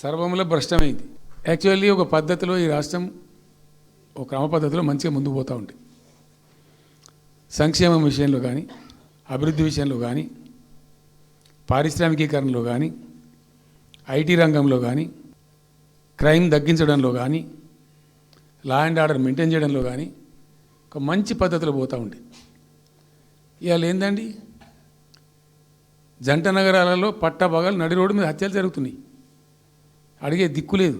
సర్వంలో భ్రష్టమైంది. Actually ఒక పద్ధతిలో ఈ రాష్ట్రం ఒక క్రమ పద్ధతిలో మంచిగా ముందుకు పోతూ ఉంటుంది. సంక్షేమం విషయంలో కానీ, అభివృద్ధి విషయంలో కానీ, పారిశ్రామికీకరణలో కానీ, ఐటీ రంగంలో కానీ, క్రైమ్ తగ్గించడంలో కానీ, లా అండ్ ఆర్డర్ మెయింటైన్ చేయడంలో కానీ ఒక మంచి పద్ధతిలో పోతూ ఉంది. ఇవాళ ఏందండి, జంట నగరాలలో పట్టభాగాలు నడి రోడ్డు మీద హత్యలు జరుగుతున్నాయి. అడిగే దిక్కు లేదు.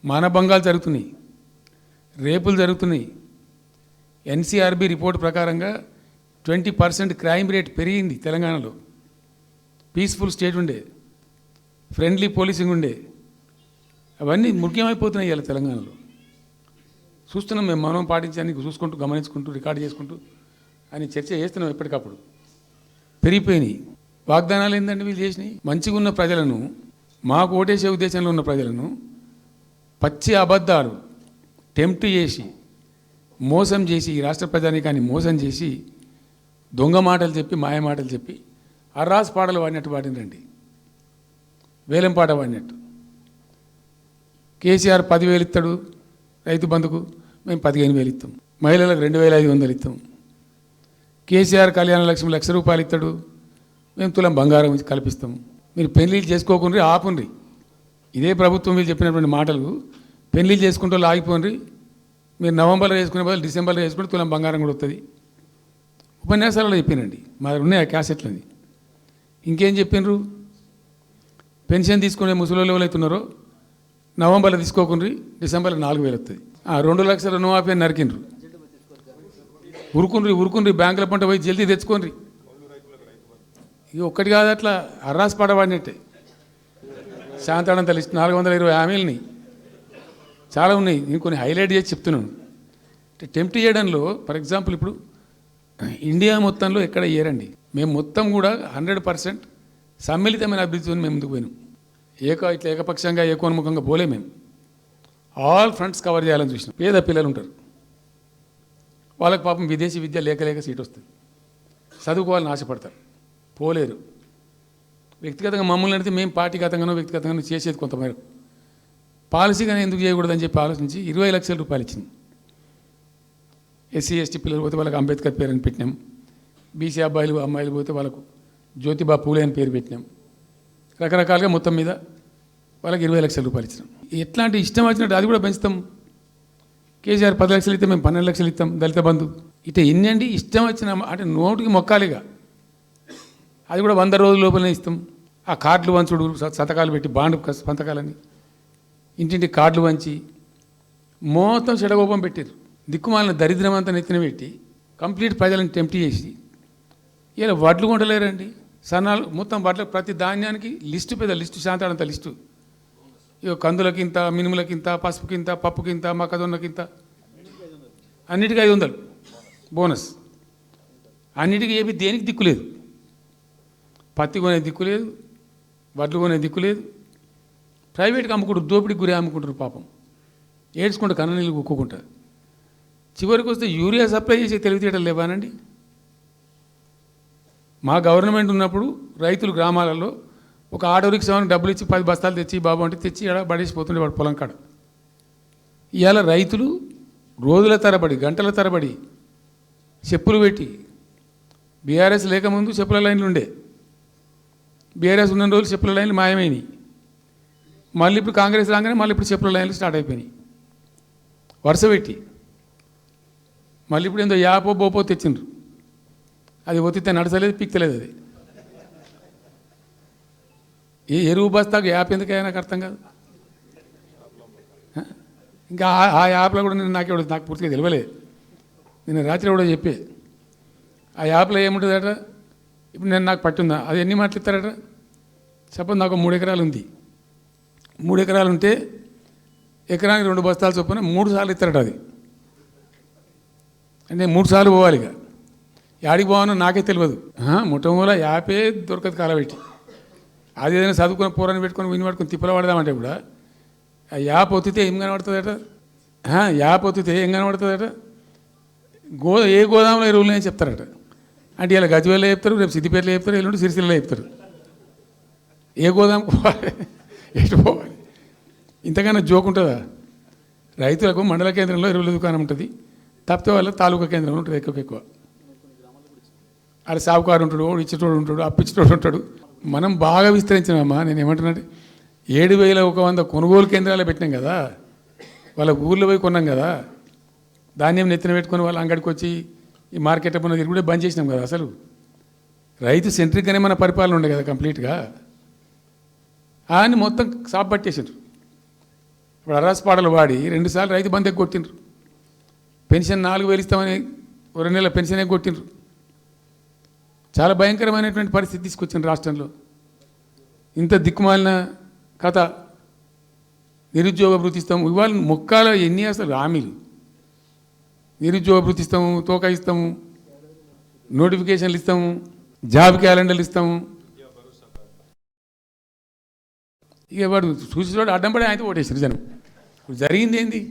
మానభంగాలు జరుగుతున్నాయి, రేపులు జరుగుతున్నాయి. ఎన్సీఆర్బీ రిపోర్ట్ ప్రకారంగా 20% క్రైమ్ రేట్ పెరిగింది తెలంగాణలో. పీస్ఫుల్ స్టేట్ ఉండే, ఫ్రెండ్లీ పోలీసింగ్ ఉండే, అవన్నీ ముఖ్యమైపోతున్నాయి ఇవాళ తెలంగాణలో. చూస్తున్నాం మేము, మనం పాటించడానికి చూసుకుంటూ, గమనించుకుంటూ, రికార్డు చేసుకుంటూ అని చర్చ చేస్తున్నాం. ఎప్పటికప్పుడు పెరిగిపోయినాయి. వాగ్దానాలు ఏంటంటే వీళ్ళు చేసినాయి. మంచిగా ఉన్న ప్రజలను, మాకు ఓటేసే ఉద్దేశంలో ఉన్న ప్రజలను పచ్చి అబద్ధాలు టెంప్ట్ చేసి, మోసం చేసి, ఈ రాష్ట్ర ప్రజానీకాన్ని మోసం చేసి, దొంగ మాటలు చెప్పి, మాయ మాటలు చెప్పి, అర్రాస్ పాటలు వాడినట్టు వాడినండి. వేలం పాట వాడినట్టు. కేసీఆర్ 10,000 ఇస్తాడు రైతు బంధుకు, మేము 15,000 ఇస్తాం. మహిళలకు 2,500 ఇస్తాం. కేసీఆర్ కళ్యాణ లక్ష్మి ₹1,00,000 ఇస్తాడు, మేము తులం బంగారం కల్పిస్తాం. మీరు పెళ్లిళ్ళు చేసుకోకుండ్రి, ఆపుండ్రి. ఇదే ప్రభుత్వం మీరు చెప్పినటువంటి మాటలు, పెళ్లిళ్ళు చేసుకుంటూ ఆగిపోండ్రి, మీరు నవంబర్లో చేసుకునే బదులు డిసెంబర్లో చేసుకుంటే తులం బంగారం కూడా వస్తుంది. ఉపన్యాసాలలో చెప్పినండి, మా దగ్గర ఉన్నాయి ఆ క్యాసెట్లని. ఇంకేం చెప్పినరు, పెన్షన్ తీసుకునే ముసలి ఎవరు అవుతున్నారో నవంబర్లో తీసుకోకుండ్రి, డిసెంబర్లో 4,000 వస్తుంది. 2 లక్షల రుణమాఫీ అని నరికిండ్రు. ఉరుకుండ్రి బ్యాంకుల పంట పోయి జల్దీ తెచ్చుకోండి. ఇది ఒక్కటి కాదు, అట్లా అర్రాస్ పడబడినట్టే. శాంతాడంత లిస్ట్ 420 హామీలని చాలా ఉన్నాయి. నేను కొన్ని హైలైట్ చేసి చెప్తున్నాను. టెంప్ట్ చేయడంలో, ఫర్ ఎగ్జాంపుల్ ఇప్పుడు ఇండియా మొత్తంలో ఎక్కడ ఇయ్యరండి. మేము మొత్తం కూడా 100% సమ్మిళితమైన అభివృద్ధితో మేము ముందుకు పోయినాం. ఇట్లా ఏకపక్షంగా ఏకోన్ముఖంగా పోలే. మేము ఆల్ ఫ్రంట్స్ కవర్ చేయాలని చూసినాం. పేద పిల్లలు ఉంటారు, వాళ్ళకి పాపం విదేశీ విద్య లేక సీట్ వస్తుంది, చదువుకోవాలని ఆశపడతారు, పోలేరు. వ్యక్తిగతంగా మమ్మల్ని అడిగితే మేము పార్టీగతంగానో వ్యక్తిగతంగానో చేసేది కొంతమేర. పాలసీగానే ఎందుకు చేయకూడదని చెప్పి ఆలోచించి 20 లక్షల రూపాయలు ఇచ్చింది. ఎస్సీ ఎస్టీ పిల్లలు పోతే వాళ్ళకి అంబేద్కర్ పేరు అని పెట్టినాం. బీసీ అమ్మాయిలు పోతే వాళ్ళకు జ్యోతిబా పూలే అని పేరు పెట్టినాం. రకరకాలుగా మొత్తం మీద వాళ్ళకి 20 లక్షల రూపాయలు ఇచ్చినాం. ఎట్లాంటి ఇష్టం వచ్చినట్టు అది కూడా పెంచుతాం. కేసీఆర్ 10 లక్షలు ఇస్తే మేము 12 లక్షలు ఇస్తాం. దళిత బంధు ఇట్లా ఎన్నండి ఇష్టం వచ్చిన అంటే నోటికి మొక్కాలిగా. అది కూడా 100 రోజుల లోపలనే ఇస్తాం. ఆ కార్డులు వంచుడు, సంతకాలు పెట్టి బాండ్ సంతకాలని ఇంటింటి కార్డులు వంచి మొత్తం చెడగోపం పెట్టారు. దిక్కుమాలిన దరిద్రం అంతా నెత్తిన పెట్టి కంప్లీట్ ప్రజలను టెంప్ట్ చేసి ఇలా వడ్లు కొంటలేరండి. సన్నాలు మొత్తం వడ్ల ప్రతి ధాన్యానికి లిస్టు, పెద్ద లిస్టు, శాంతాడంత లిస్టు. ఇక కందులకింత, మినుములకింత, పసుపుకింత, పప్పుకింత, మొక్కజొన్నకింత, అన్నిటికీ 500 బోనస్. అన్నిటికీ ఏమి దేనికి దిక్కు లేదు. పత్తి కొనే దిక్కు లేదు, వడ్లు కొనే దిక్కు లేదు. ప్రైవేట్గా అమ్ముకుంటారు, దోపిడికి గురి అమ్ముకుంటారు. పాపం ఏడ్చుకుంటూ కన్ననీళ్ళు కుక్కుంటారు. చివరికి వస్తే యూరియా సప్లై చేసే తెలివితేటలు లేవానండి. మా గవర్నమెంట్ ఉన్నప్పుడు రైతులు గ్రామాలలో ఒక ఆటో రిక్షాకి డబ్బులు ఇచ్చి 10 బస్తాలు తెచ్చి బాబు అంటే తెచ్చి ఎడ పడేసిపోతుండే వాడు పొలం కాడ. ఇవాళ రైతులు రోజుల తరబడి, గంటల తరబడి చెప్పులు పెట్టి, బీఆర్ఎస్ లేకముందు చెప్పుల లైన్లు ఉండే, బీఆర్ఎస్ ఉన్న రోజులు చెప్పుల లైన్లు మాయమైనవి. మళ్ళీ ఇప్పుడు కాంగ్రెస్ రాగానే మళ్ళీ ఇప్పుడు చెప్పుల లైన్లు స్టార్ట్ అయిపోయినాయి వరుస పెట్టి. మళ్ళీ ఇప్పుడు ఏందో యాపో బోపో తెచ్చిండ్రు. అది ఒత్తితే నడచలేదు, పిక్తలేదు. అది ఏ ఎరువు బస్తాకు యాప్ ఎందుకైనా నాకు అర్థం కాదు. ఇంకా ఆ యాప్లో కూడా నాకు పూర్తిగా తెలియలేదు. నేను రాత్రి కూడా చెప్పే ఆ యాప్లో ఏముంటుందట. ఇప్పుడు నాకు పట్టిందా, అది ఎన్ని మాటలు ఇస్తారట. సపోజ్ నాకు 3 ఎకరాలు ఉంది. 3 ఎకరాలు ఉంటే ఎకరానికి 2 బస్తాలు చొప్పున 3 సార్లు ఇస్తారట. అది అంటే 3 సార్లు పోవాలి. ఇక యాడికి పోవాలో నాకే తెలియదు. మొట్టమొదటి యాపే దొరకదు కాలబెట్టి. అది ఏదైనా చదువుకున్న పూరాన్ని పెట్టుకొని విని పట్టుకొని తిప్పలు పడదామంటే కూడా ఆ యాప్ ఒత్తితే ఏం కనబడుతుందట. యాప్ ఒత్తితే ఏం కనబడుతుందట. ఏ గోదాంలో ఎరువులు అని చెప్తారట. అంటే ఇలా గజ్వేల్లో చెప్తారు, రేపు సిద్దిపేటలో చెప్తారు, ఎల్లుండి సిరిసిల్లలో చెప్తారు. ఏ గోదాం ఎటు పోవాలి? ఇంతకన్నా జోక్ ఉంటుందా? రైతులకు మండల కేంద్రంలో ఎరువుల దుకాణం ఉంటుంది, తప్పితే వాళ్ళ తాలూకా కేంద్రంలో ఉంటుంది ఎక్కువ. అది సాగుకారు ఉంటాడు, ఇచ్చేటోడు ఉంటాడు, అప్పిచ్చేటోడు ఉంటాడు. మనం బాగా విస్తరించినామా. నేను ఏమంటున్నానంటే 7,100 కొనుగోలు కేంద్రాలు పెట్టినాం కదా, వాళ్ళ ఊర్లో పోయి కొన్నాం కదా, ధాన్యం నెత్తిన పెట్టుకొని వాళ్ళ అంగడికి వచ్చి ఈ మార్కెట్ పైన తిరుగుడే బంద్ చేసినాం కదా. అసలు రైతు సెంట్రిక్గానే మన పరిపాలన ఉండే కదా కంప్లీట్గా. అని మొత్తం సాప్ పట్టేసిండ్రు. ఇప్పుడు అరాసపాడలు వాడి 2 సార్లు రైతు బంద్ కొట్టిండ్రు. పెన్షన్ 4,000 ఇస్తామని 2 నెలల పెన్షన్ కొట్టిండ్రు. చాలా భయంకరమైనటువంటి పరిస్థితి తీసుకొచ్చింది రాష్ట్రంలో. ఇంత దిక్కుమాలిన కథ. నిరుద్యోగ భృతి ఇస్తాము, ఇవాళ మొక్కాల ఎన్ని అసలు హామీలు. నిరుద్యోగ భృతి ఇస్తాము, తోకా ఇస్తాము, నోటిఫికేషన్లు ఇస్తాము, జాబ్ క్యాలెండర్లు ఇస్తాము. ఇక వాడు చూసి అడ్డం పడి ఆయన ఓటేసారు జనం. ఇప్పుడు జరిగింది ఏంది?